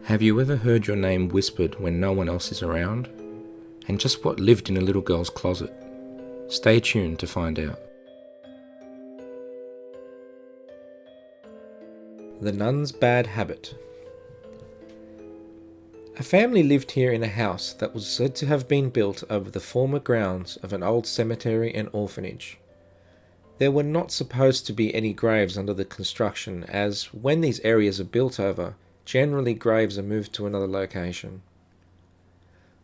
Have you ever heard your name whispered when no one else is around? And just what lived in a little girl's closet? Stay tuned to find out. The Nun's Bad Habit. A family lived here in a house that was said to have been built over the former grounds of an old cemetery and orphanage. There were not supposed to be any graves under the construction, as when these areas are built over, generally graves are moved to another location.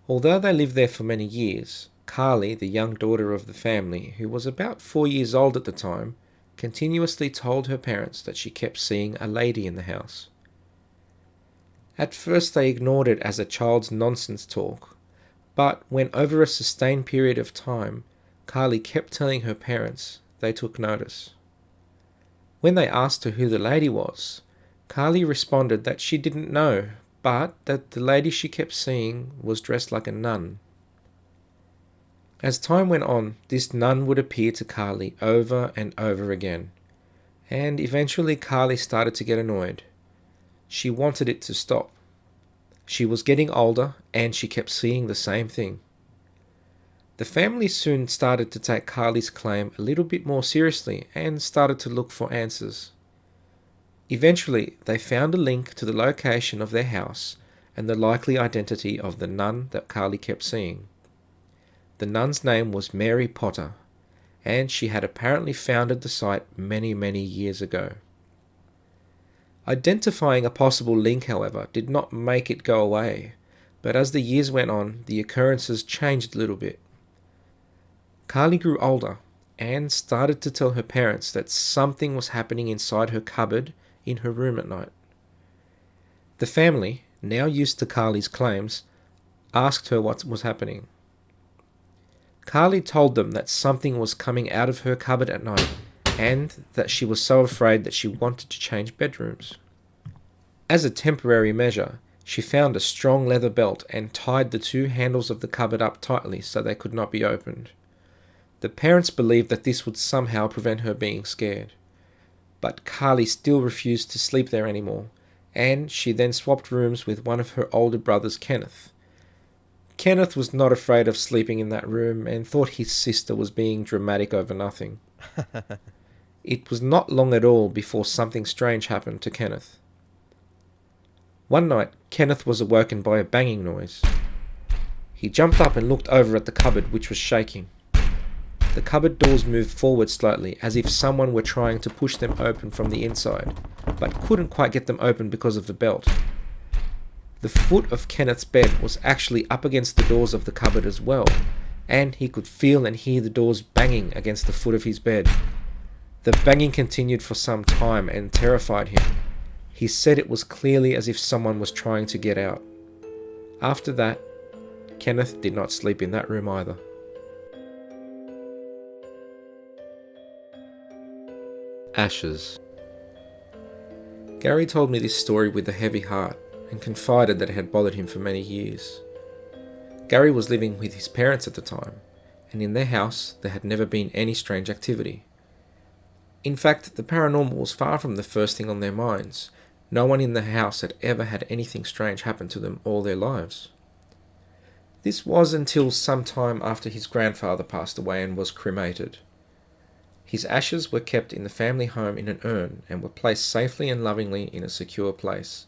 Although they lived there for many years, Carly, the young daughter of the family, who was about 4 years old at the time, continuously told her parents that she kept seeing a lady in the house. At first they ignored it as a child's nonsense talk, but when over a sustained period of time, Carly kept telling her parents, they took notice. When they asked her who the lady was, Carly responded that she didn't know, but that the lady she kept seeing was dressed like a nun. As time went on, this nun would appear to Carly over and over again, and eventually Carly started to get annoyed. She wanted it to stop. She was getting older and she kept seeing the same thing. The family soon started to take Carly's claim a little bit more seriously and started to look for answers. Eventually, they found a link to the location of their house and the likely identity of the nun that Carly kept seeing. The nun's name was Mary Potter, and she had apparently founded the site many, many years ago. Identifying a possible link, however, did not make it go away, but as the years went on, the occurrences changed a little bit. Carly grew older and started to tell her parents that something was happening inside her cupboard in her room at night. The family, now used to Carly's claims, asked her what was happening. Carly told them that something was coming out of her cupboard at night and that she was so afraid that she wanted to change bedrooms. As a temporary measure, she found a strong leather belt and tied the two handles of the cupboard up tightly so they could not be opened. The parents believed that this would somehow prevent her being scared. But Carly still refused to sleep there anymore, and she then swapped rooms with one of her older brothers, Kenneth. Kenneth was not afraid of sleeping in that room and thought his sister was being dramatic over nothing. It was not long at all before something strange happened to Kenneth. One night, Kenneth was awoken by a banging noise. He jumped up and looked over at the cupboard, which was shaking. The cupboard doors moved forward slightly, as if someone were trying to push them open from the inside, but couldn't quite get them open because of the belt. The foot of Kenneth's bed was actually up against the doors of the cupboard as well, and he could feel and hear the doors banging against the foot of his bed. The banging continued for some time and terrified him. He said it was clearly as if someone was trying to get out. After that, Kenneth did not sleep in that room either. Ashes. Gary told me this story with a heavy heart and confided that it had bothered him for many years. Gary was living with his parents at the time, and in their house there had never been any strange activity. In fact, the paranormal was far from the first thing on their minds. No one in the house had ever had anything strange happen to them all their lives. This was until some time after his grandfather passed away and was cremated. His ashes were kept in the family home in an urn and were placed safely and lovingly in a secure place.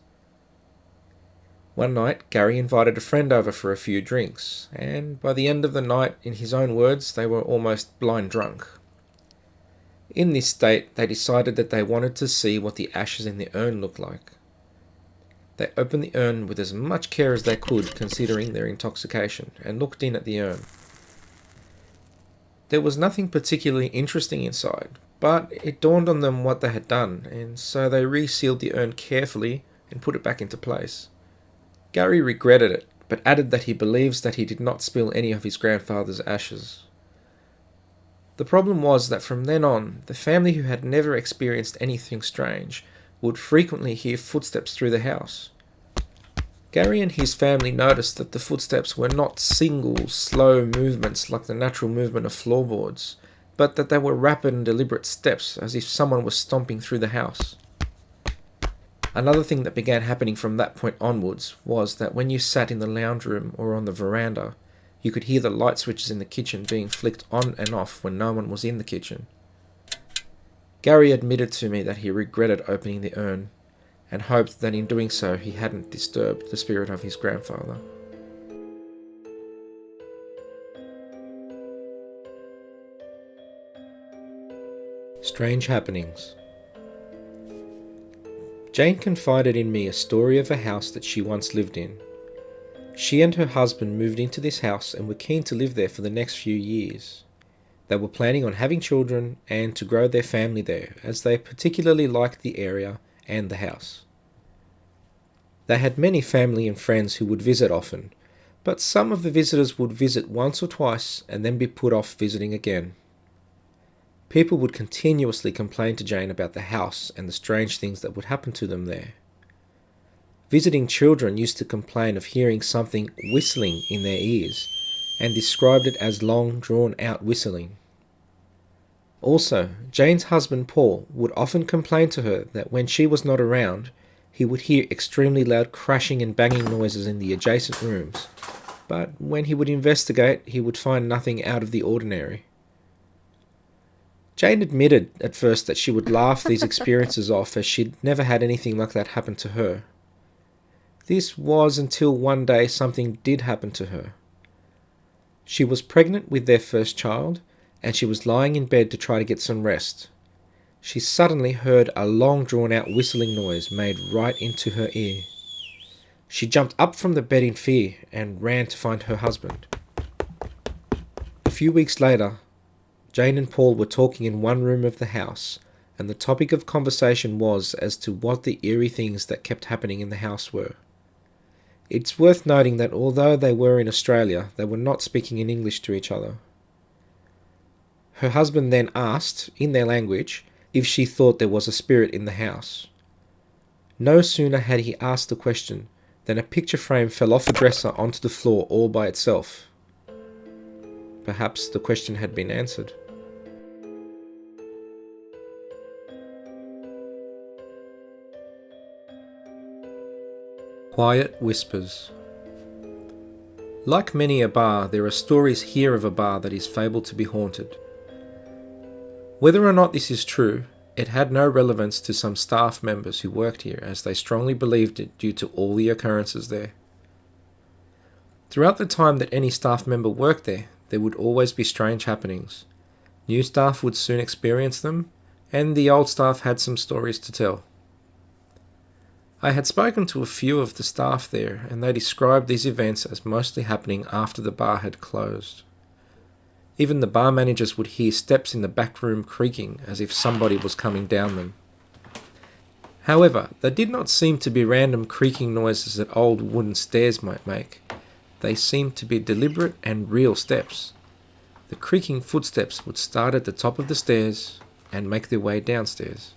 One night, Gary invited a friend over for a few drinks, and by the end of the night, in his own words, they were almost blind drunk. In this state, they decided that they wanted to see what the ashes in the urn looked like. They opened the urn with as much care as they could, considering their intoxication, and looked in at the urn. There was nothing particularly interesting inside, but it dawned on them what they had done, and so they resealed the urn carefully and put it back into place. Gary regretted it, but added that he believes that he did not spill any of his grandfather's ashes. The problem was that from then on, the family, who had never experienced anything strange, would frequently hear footsteps through the house. Gary and his family noticed that the footsteps were not single, slow movements like the natural movement of floorboards, but that they were rapid and deliberate steps, as if someone was stomping through the house. Another thing that began happening from that point onwards was that when you sat in the lounge room or on the veranda, you could hear the light switches in the kitchen being flicked on and off when no one was in the kitchen. Gary admitted to me that he regretted opening the urn and hoped that in doing so he hadn't disturbed the spirit of his grandfather. Strange happenings. Jane confided in me a story of a house that she once lived in. She and her husband moved into this house and were keen to live there for the next few years. They were planning on having children and to grow their family there, as they particularly liked the area and the house. They had many family and friends who would visit often, but some of the visitors would visit once or twice and then be put off visiting again. People would continuously complain to Jane about the house and the strange things that would happen to them there. Visiting children used to complain of hearing something whistling in their ears and described it as long, drawn-out whistling. Also, Jane's husband Paul would often complain to her that when she was not around, he would hear extremely loud crashing and banging noises in the adjacent rooms, but when he would investigate, he would find nothing out of the ordinary. Jane admitted at first that she would laugh these experiences off as she'd never had anything like that happen to her. This was until one day something did happen to her. She was pregnant with their first child, and she was lying in bed to try to get some rest. She suddenly heard a long drawn-out whistling noise made right into her ear. She jumped up from the bed in fear and ran to find her husband. A few weeks later, Jane and Paul were talking in one room of the house, and the topic of conversation was as to what the eerie things that kept happening in the house were. It's worth noting that although they were in Australia, they were not speaking in English to each other. Her husband then asked, in their language, if she thought there was a spirit in the house. No sooner had he asked the question than a picture frame fell off the dresser onto the floor all by itself. Perhaps the question had been answered. Quiet whispers. Like many a bar, there are stories here of a bar that is fabled to be haunted. Whether or not this is true, it had no relevance to some staff members who worked here, as they strongly believed it due to all the occurrences there. Throughout the time that any staff member worked there would always be strange happenings. New staff would soon experience them, and the old staff had some stories to tell. I had spoken to a few of the staff there, and they described these events as mostly happening after the bar had closed. Even the bar managers would hear steps in the back room creaking as if somebody was coming down them. However, they did not seem to be random creaking noises that old wooden stairs might make. They seemed to be deliberate and real steps. The creaking footsteps would start at the top of the stairs and make their way downstairs.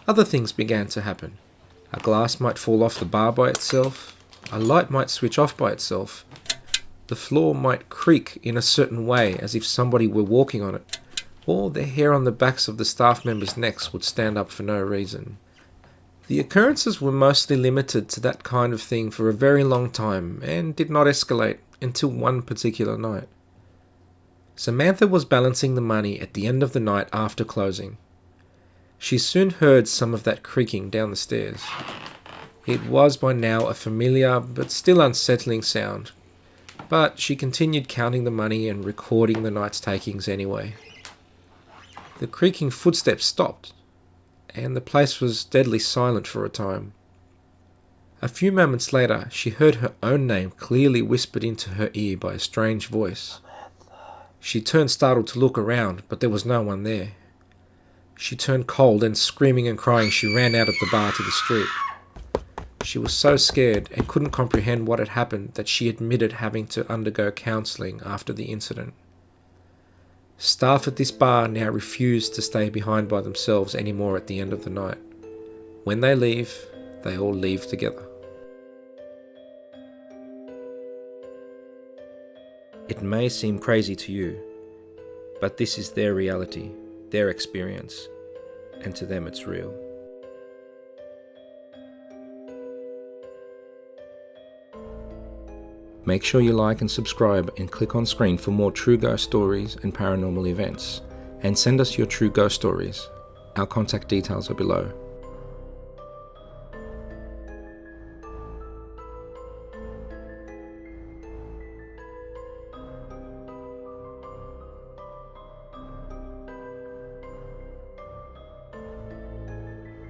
Other things began to happen. A glass might fall off the bar by itself, a light might switch off by itself, the floor might creak in a certain way as if somebody were walking on it, or the hair on the backs of the staff members' necks would stand up for no reason. The occurrences were mostly limited to that kind of thing for a very long time and did not escalate until one particular night. Samantha was balancing the money at the end of the night after closing. She soon heard some of that creaking down the stairs. It was by now a familiar but still unsettling sound, but she continued counting the money and recording the night's takings anyway. The creaking footsteps stopped, and the place was deadly silent for a time. A few moments later, she heard her own name clearly whispered into her ear by a strange voice. She turned startled to look around, but there was no one there. She turned cold and screaming and crying, she ran out of the bar to the street. She was so scared and couldn't comprehend what had happened that she admitted having to undergo counselling after the incident. Staff at this bar now refuse to stay behind by themselves anymore at the end of the night. When they leave, they all leave together. It may seem crazy to you, but this is their reality, their experience, and to them it's real. Make sure you like and subscribe and click on screen for more true ghost stories and paranormal events. And send us your true ghost stories. Our contact details are below.